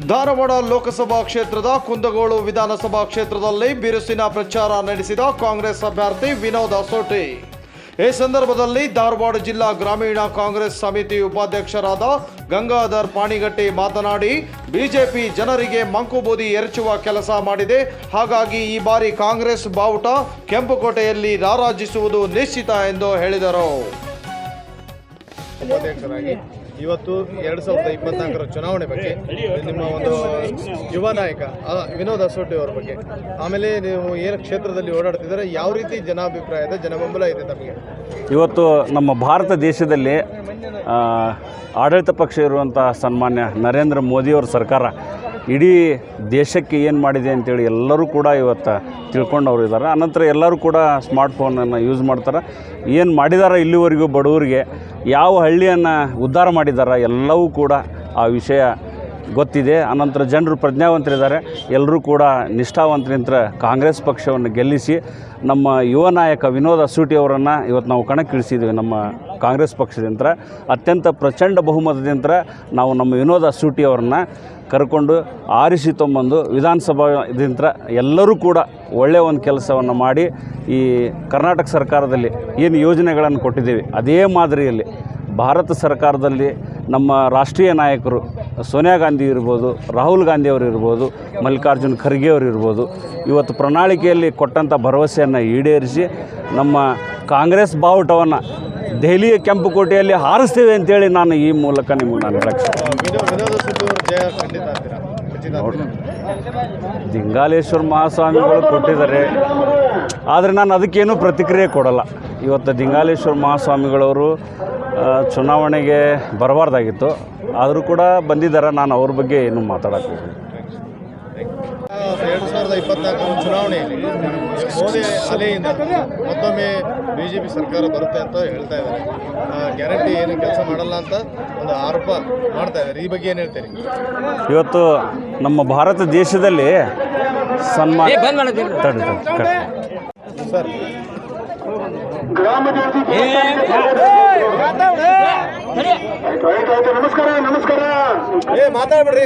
ಧಾರವಾಡ ಲೋಕಸಭಾ ಕ್ಷೇತ್ರದ ಕುಂದಗೋಳ ವಿಧಾನಸಭಾ ಕ್ಷೇತ್ರದಲ್ಲಿ ಬಿರುಸಿನ ಪ್ರಚಾರ ನಡೆಸಿದ ಕಾಂಗ್ರೆಸ್ ಅಭ್ಯರ್ಥಿ ವಿನೋದ್ ಅಸೋಟಿ. ಈ ಸಂದರ್ಭದಲ್ಲಿ ಧಾರವಾಡ ಜಿಲ್ಲಾ ಗ್ರಾಮೀಣ ಕಾಂಗ್ರೆಸ್ ಸಮಿತಿ ಉಪಾಧ್ಯಕ್ಷರಾದ ಗಂಗಾಧರ್ ಪಾಣಿಗಟ್ಟಿ ಮಾತನಾಡಿ, ಬಿಜೆಪಿ ಜನರಿಗೆ ಮಂಕುಬೂದಿ ಎರಚುವ ಕೆಲಸ ಮಾಡಿದೆ. ಹಾಗಾಗಿ ಈ ಬಾರಿ ಕಾಂಗ್ರೆಸ್ ಬಾವುಟ ಕೆಂಪುಕೋಟೆಯಲ್ಲಿ ರಾರಾಜಿಸುವುದು ನಿಶ್ಚಿತ ಎಂದು ಹೇಳಿದರು. ಉಪಾಧ್ಯಕ್ಷರಾಗಿ ಇವತ್ತು 2024ರ ಚುನಾವಣೆ ಬಗ್ಗೆ ನಿಮ್ಮ ಒಂದು ಯುವ ನಾಯಕ ವಿನೋದ್ ಅಸೋಟಿ ಅವರ ಬಗ್ಗೆ, ಆಮೇಲೆ ನೀವು ಏನು ಕ್ಷೇತ್ರದಲ್ಲಿ ಓಡಾಡ್ತಿದ್ದಾರೆ, ಯಾವ ರೀತಿ ಜನಾಭಿಪ್ರಾಯದ ಜನಬೆಂಬಲ ಇದೆ ತಮಗೆ? ಇವತ್ತು ನಮ್ಮ ಭಾರತ ದೇಶದಲ್ಲಿ ಆಡಳಿತ ಪಕ್ಷ ಇರುವಂಥ ಸನ್ಮಾನ್ಯ ನರೇಂದ್ರ ಮೋದಿಯವರ ಸರ್ಕಾರ ಇಡೀ ದೇಶಕ್ಕೆ ಏನು ಮಾಡಿದೆ ಅಂತೇಳಿ ಎಲ್ಲರೂ ಕೂಡ ಇವತ್ತು ತಿಳ್ಕೊಂಡವ್ರು ಇದ್ದಾರೆ. ಅನಂತರ ಎಲ್ಲರೂ ಕೂಡ ಸ್ಮಾರ್ಟ್ಫೋನನ್ನು ಯೂಸ್ ಮಾಡ್ತಾರೆ. ಏನು ಮಾಡಿದ್ದಾರೆ ಇಲ್ಲಿವರೆಗೂ ಬಡವರಿಗೆ, ಯಾವ ಹಳ್ಳಿಯನ್ನು ಉದ್ಧಾರ ಮಾಡಿದ್ದಾರೆ ಎಲ್ಲವೂ ಕೂಡ ಆ ವಿಷಯ ಗೊತ್ತಿದೆ. ಅನಂತರ ಜನರು ಪ್ರಜ್ಞಾವಂತರಿದ್ದಾರೆ. ಎಲ್ಲರೂ ಕೂಡ ನಿಷ್ಠಾವಂತರಿಂದ ಕಾಂಗ್ರೆಸ್ ಪಕ್ಷವನ್ನು ಗೆಲ್ಲಿಸಿ ನಮ್ಮ ಯುವ ನಾಯಕ ವಿನೋದ್ ಅಸೋಟಿ ಅವರನ್ನು ಇವತ್ತು ನಾವು ಕಣಕ್ಕಿಳಿಸಿದ್ದೀವಿ. ನಮ್ಮ ಕಾಂಗ್ರೆಸ್ ಪಕ್ಷದಿಂದ ಅತ್ಯಂತ ಪ್ರಚಂಡ ಬಹುಮತದಿಂದ ನಾವು ನಮ್ಮ ವಿನೋದ್ ಅಸೋಟಿ ಅವರನ್ನು ಕರ್ಕೊಂಡು ಆರಿಸಿ ತೊಂಬಂದು ವಿಧಾನಸಭಾದಿಂದ ಎಲ್ಲರೂ ಕೂಡ ಒಳ್ಳೆಯ ಒಂದು ಕೆಲಸವನ್ನು ಮಾಡಿ ಈ ಕರ್ನಾಟಕ ಸರ್ಕಾರದಲ್ಲಿ ಏನು ಯೋಜನೆಗಳನ್ನು ಕೊಟ್ಟಿದ್ದೀವಿ ಅದೇ ಮಾದರಿಯಲ್ಲಿ ಭಾರತ ಸರ್ಕಾರದಲ್ಲಿ ನಮ್ಮ ರಾಷ್ಟ್ರೀಯ ನಾಯಕರು ಸೋನಿಯಾ ಗಾಂಧಿ ಇರ್ಬೋದು, ರಾಹುಲ್ ಗಾಂಧಿ ಅವರು ಇರ್ಬೋದು, ಮಲ್ಲಿಕಾರ್ಜುನ್ ಖರ್ಗೆ ಅವರು ಇರ್ಬೋದು, ಇವತ್ತು ಪ್ರಣಾಳಿಕೆಯಲ್ಲಿ ಕೊಟ್ಟಂಥ ಭರವಸೆಯನ್ನು ಈಡೇರಿಸಿ ನಮ್ಮ ಕಾಂಗ್ರೆಸ್ ಬಾವುಟವನ್ನು ದೆಹಲಿಯ ಕೆಂಪುಕೋಟೆಯಲ್ಲಿ ಹಾರಿಸ್ತೇವೆ ಅಂತೇಳಿ ನಾನು ಈ ಮೂಲಕ ನಿಮಗೆ ನಾನು ದಿಂಗಾಲೇಶ್ವರ ಮಹಾಸ್ವಾಮಿಗಳು ಕೊಟ್ಟಿದ್ದಾರೆ. ಆದರೆ ನಾನು ಅದಕ್ಕೇನು ಪ್ರತಿಕ್ರಿಯೆ ಕೊಡಲ್ಲ. ಇವತ್ತು ದಿಂಗಾಲೇಶ್ವರ ಮಹಾಸ್ವಾಮಿಗಳವರು ಚುನಾವಣೆಗೆ ಬರಬಾರ್ದಾಗಿತ್ತು, ಆದರೂ ಕೂಡ ಬಂದಿದ್ದಾರೆ. ನಾನು ಅವ್ರ ಬಗ್ಗೆ ಏನು ಮಾತಾಡಕ್ಕೆ ಹೋಗಿ 2024 ಚುನಾವಣೆಯಲ್ಲಿ ಮೋದಿ ಅಲೆಯಿಂದ ಮತ್ತೊಮ್ಮೆ ಬಿಜೆಪಿ ಸರ್ಕಾರ ಬರುತ್ತೆ ಅಂತ ಹೇಳ್ತಾ ಇದ್ದಾರೆ. ಗ್ಯಾರಂಟಿ ಏನು ಕೆಲಸ ಮಾಡಲ್ಲ ಅಂತ ಒಂದು ಆರೋಪ ಮಾಡ್ತಾ ಇದ್ದಾರೆ. ಈ ಬಗ್ಗೆ ಏನು ಹೇಳ್ತೀರಿ? ಇವತ್ತು ನಮ್ಮ ಭಾರತ ದೇಶದಲ್ಲಿ ಸನ್ಮಾನ ಸರ್ ನಮಸ್ಕಾರ ಮಾತಾಡ್ಬಿಡ್ರಿ.